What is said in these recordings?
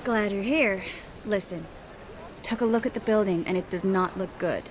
Glad you're here. Listen, took a look at the building and it does not look good.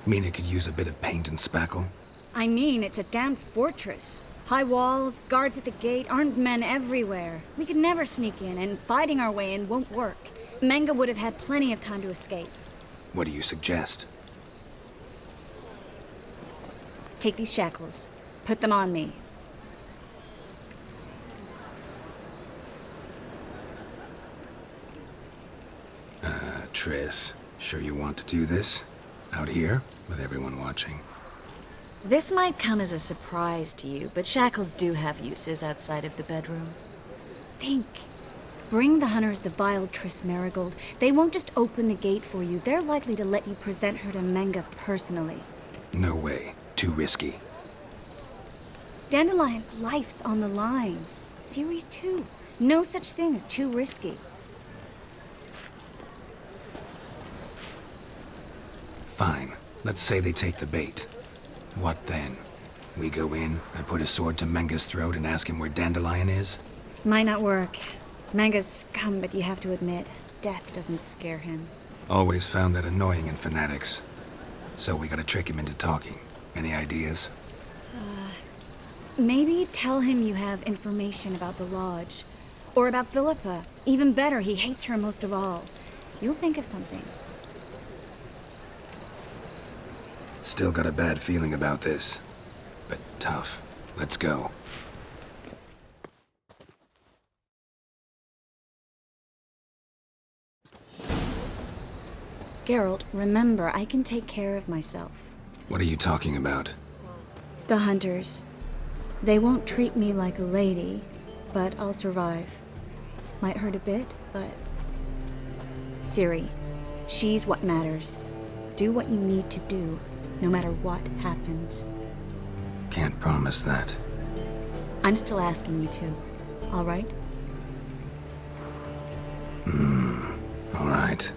Mean it could use a bit of paint and spackle? I mean, it's a damn fortress. High walls, guards at the gate, armed men everywhere. We could never sneak in, and fighting our way in won't work. Menge would have had plenty of time to escape. What do you suggest? Take these shackles. Put them on me. Triss, sure you want to do this? Out here, with everyone watching? This might come as a surprise to you, but shackles do have uses outside of the bedroom. Think. Bring the hunters the vile Triss Marigold. They won't just open the gate for you. They're likely to let you present her to Menge personally. No way. Too risky. Dandelion's life's on the line. Series 2. No such thing as too risky. Fine. Let's say they take the bait. What then? We go in, I put a sword to Menge's throat and ask him where Dandelion is? Might not work. Menge's scum, but you have to admit, death doesn't scare him. Always found that annoying in fanatics. So we gotta trick him into talking. Any ideas? Maybe tell him you have information about the Lodge. Or about Philippa. Even better, he hates her most of all. You'll think of something. Still got a bad feeling about this. But tough. Let's go. Geralt, remember, I can take care of myself. What are you talking about? The hunters. They won't treat me like a lady, but I'll survive. Might hurt a bit, but... Ciri, she's what matters. Do what you need to do, no matter what happens. Can't promise that. I'm still asking you to, all right? All right.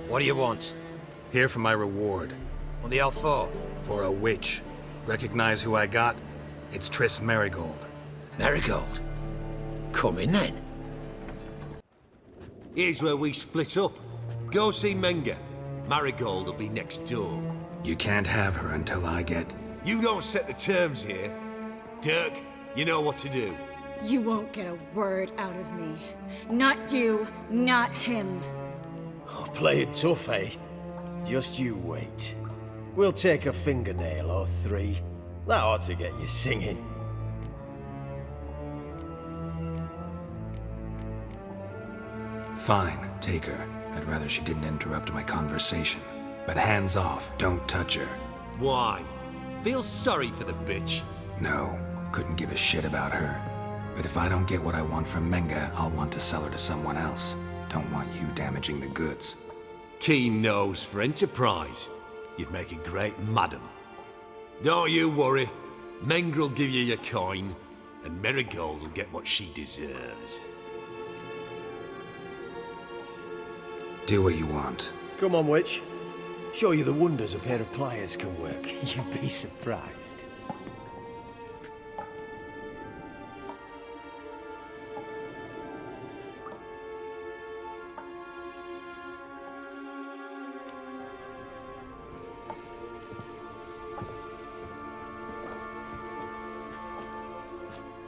What do you want? Here for my reward. On the L4? For a witch. Recognize who I got? It's Triss Marigold. Marigold? Come in then. Here's where we split up. Go see Menge. Marigold will be next door. You can't have her until I get... You don't set the terms here. Dirk, you know what to do. You won't get a word out of me. Not you, not him. Oh, play it tough, eh? Just you wait. We'll take a fingernail or 3. That ought to get you singing. Fine, take her. I'd rather she didn't interrupt my conversation. But hands off, don't touch her. Why? Feel sorry for the bitch. No, couldn't give a shit about her. But if I don't get what I want from Menge, I'll want to sell her to someone else. Don't want you damaging the goods. Keen nose for enterprise. You'd make a great madam. Don't you worry. Menge will give you your coin, and Marigold will get what she deserves. Do what you want. Come on, witch. Show you the wonders a pair of pliers can work. You'd be surprised.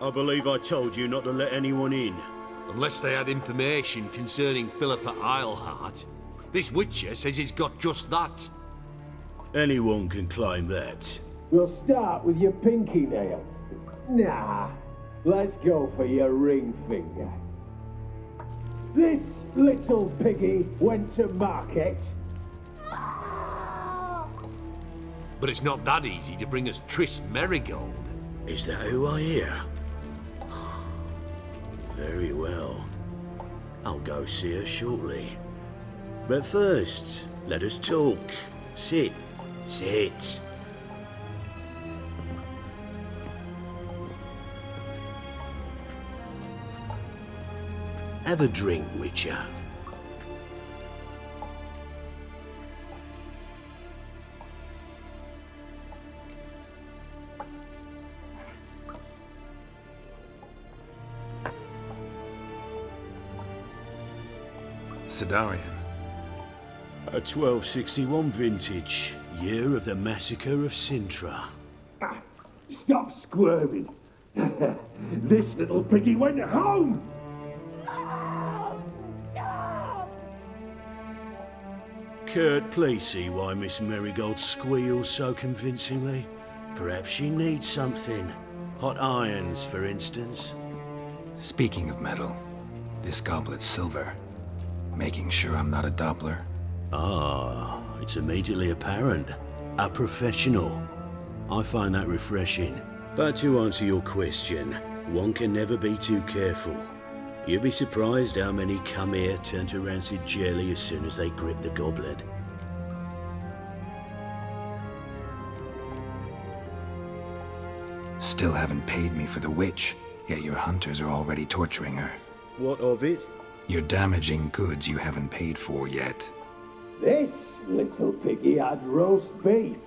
I believe I told you not to let anyone in. Unless they had information concerning Philippa Eilhart. This witcher says he's got just that. Anyone can claim that. We'll start with your pinky nail. Nah, let's go for your ring finger. This little piggy went to market. But it's not that easy to bring us Triss Marigold. Is that who I hear? Very well. I'll go see her shortly. But first, let us talk. Sit. Sit. Have a drink, Witcher. Sedarian. A 1261 vintage, year of the massacre of Sintra. Stop squirming. This little piggy went home. Kurt, please see why Miss Marigold squeals so convincingly. Perhaps she needs something. Hot irons, for instance. Speaking of metal, this goblet's silver. Making sure I'm not a Doppler. Ah, it's immediately apparent. A professional. I find that refreshing. But to answer your question, one can never be too careful. You'd be surprised how many come here turn to rancid jelly as soon as they grip the goblet. Still haven't paid me for the witch, yet your hunters are already torturing her. What of it? You're damaging goods you haven't paid for yet. This little piggy had roast beef.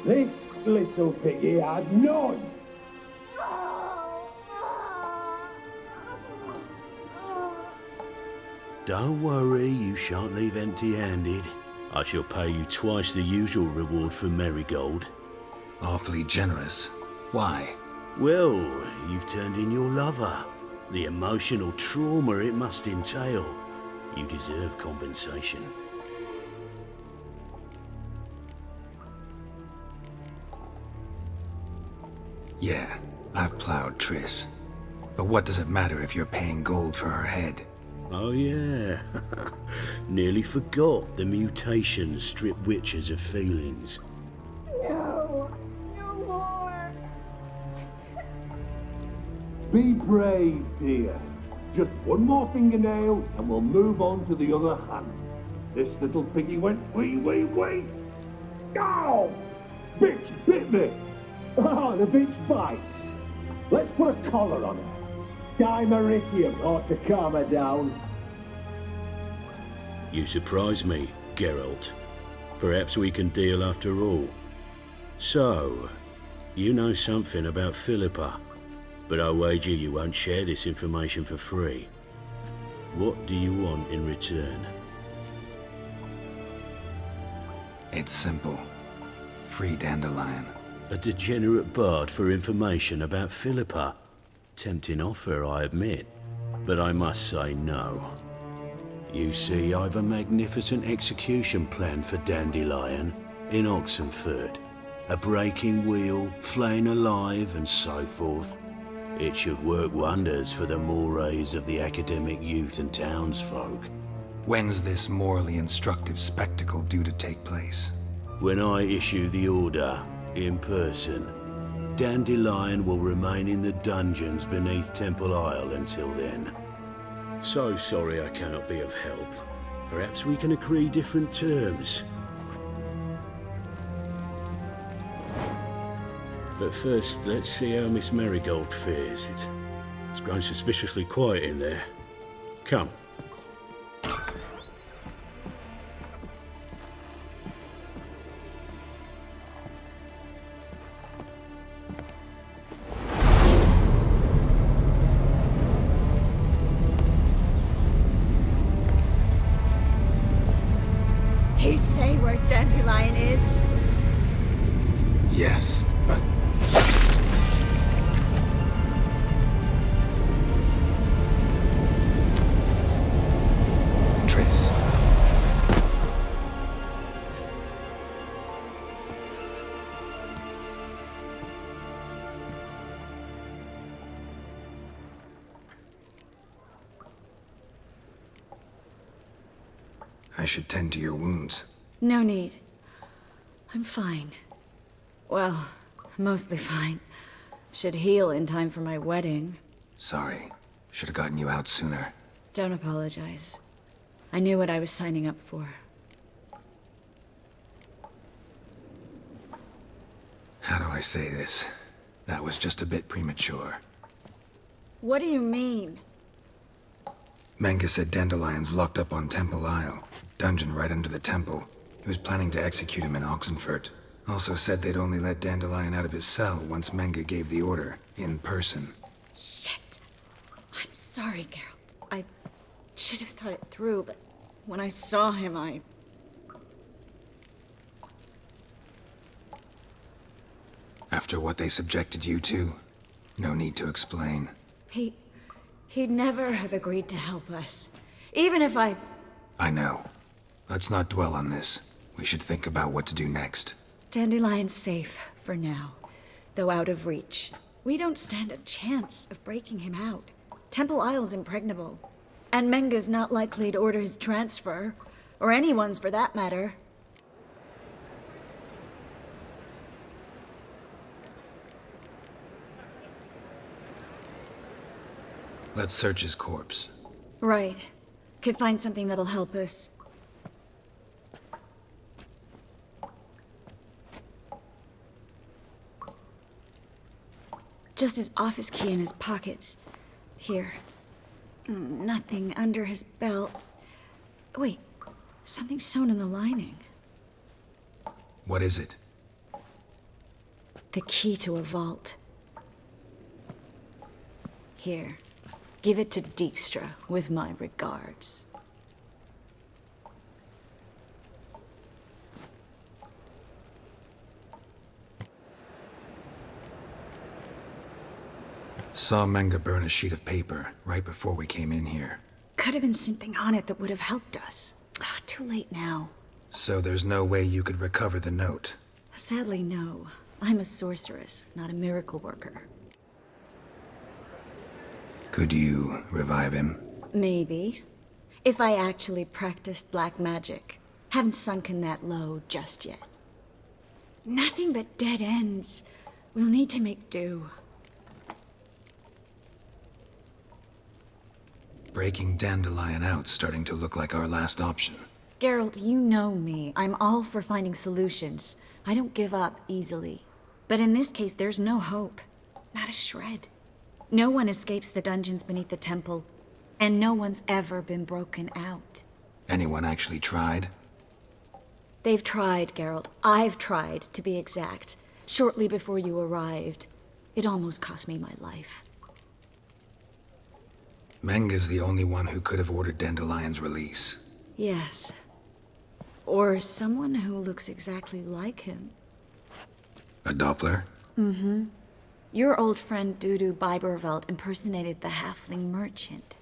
This little piggy had none. Don't worry, you shan't leave empty-handed. I shall pay you twice the usual reward for Marigold. Awfully generous. Why? Well, you've turned in your lover. The emotional trauma it must entail. You deserve compensation. Yeah, I've plowed Triss. But what does it matter if you're paying gold for her head? Oh yeah, nearly forgot the mutations strip witches of feelings. No, no more. Be brave, dear. Just one more fingernail and we'll move on to the other hand. This little piggy went wee. Ow! Bitch bit me! Oh, the bitch bites. Let's put a collar on her. Dimeritium ought to calm her down. You surprise me, Geralt. Perhaps we can deal after all. So, you know something about Philippa, but I wager you won't share this information for free. What do you want in return? It's simple. Free Dandelion. A degenerate bard for information about Philippa. Tempting offer, I admit, but I must say no. You see, I've a magnificent execution plan for Dandelion in Oxenford. A breaking wheel, flaying alive, and so forth. It should work wonders for the mores of the academic youth and townsfolk. When's this morally instructive spectacle due to take place? When I issue the order, in person, Dandelion will remain in the dungeons beneath Temple Isle until then. So sorry I cannot be of help. Perhaps we can agree different terms. But first, let's see how Miss Marigold fares. It's grown suspiciously quiet in there. Come. He say where Dandelion is? Yes, but... Triss. I should tend to your wounds. No need. I'm fine. Well, mostly fine. Should heal in time for my wedding. Sorry. Should have gotten you out sooner. Don't apologize. I knew what I was signing up for. How do I say this? That was just a bit premature. What do you mean? Menge said Dandelion's locked up on Temple Isle, dungeon right under the temple. He was planning to execute him in Oxenfurt. Also said they'd only let Dandelion out of his cell once Menge gave the order, in person. Shit. I'm sorry, Geralt. I should have thought it through, but when I saw him, After what they subjected you to, no need to explain. He'd never have agreed to help us. Even if I know. Let's not dwell on this. We should think about what to do next. Dandelion's safe for now, though out of reach. We don't stand a chance of breaking him out. Temple Isle's impregnable. And Menge's not likely to order his transfer, or anyone's for that matter. Let's search his corpse. Right. Could find something that'll help us. Just his office key in his pockets. Here. Nothing under his belt. Wait, something sewn in the lining. What is it? The key to a vault. Here. Give it to Dijkstra with my regards. Saw Menge burn a sheet of paper right before we came in here. Could have been something on it that would have helped us. Too late now. So there's no way you could recover the note? Sadly, no. I'm a sorceress, not a miracle worker. Could you revive him? Maybe. If I actually practiced black magic. Haven't sunken that low just yet. Nothing but dead ends. We'll need to make do. Breaking Dandelion out's starting to look like our last option. Geralt, you know me. I'm all for finding solutions. I don't give up easily. But in this case, there's no hope. Not a shred. No one escapes the dungeons beneath the temple, and no one's ever been broken out. Anyone actually tried? They've tried, Geralt. I've tried, to be exact. Shortly before you arrived. It almost cost me my life. Menge's the only one who could have ordered Dandelion's release. Yes. Or someone who looks exactly like him. A Doppler? Mm-hmm. Your old friend Dudu Biberveld impersonated the halfling merchant.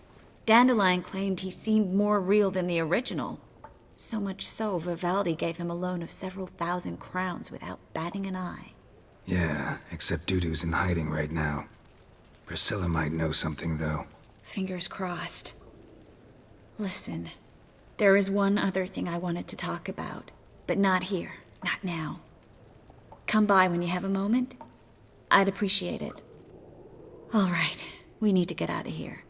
Dandelion claimed he seemed more real than the original. So much so, Vivaldi gave him a loan of several thousand crowns without batting an eye. Yeah, except Dudu's in hiding right now. Priscilla might know something, though. Fingers crossed. Listen, there is one other thing I wanted to talk about, but not here, not now. Come by when you have a moment. I'd appreciate it. All right, we need to get out of here.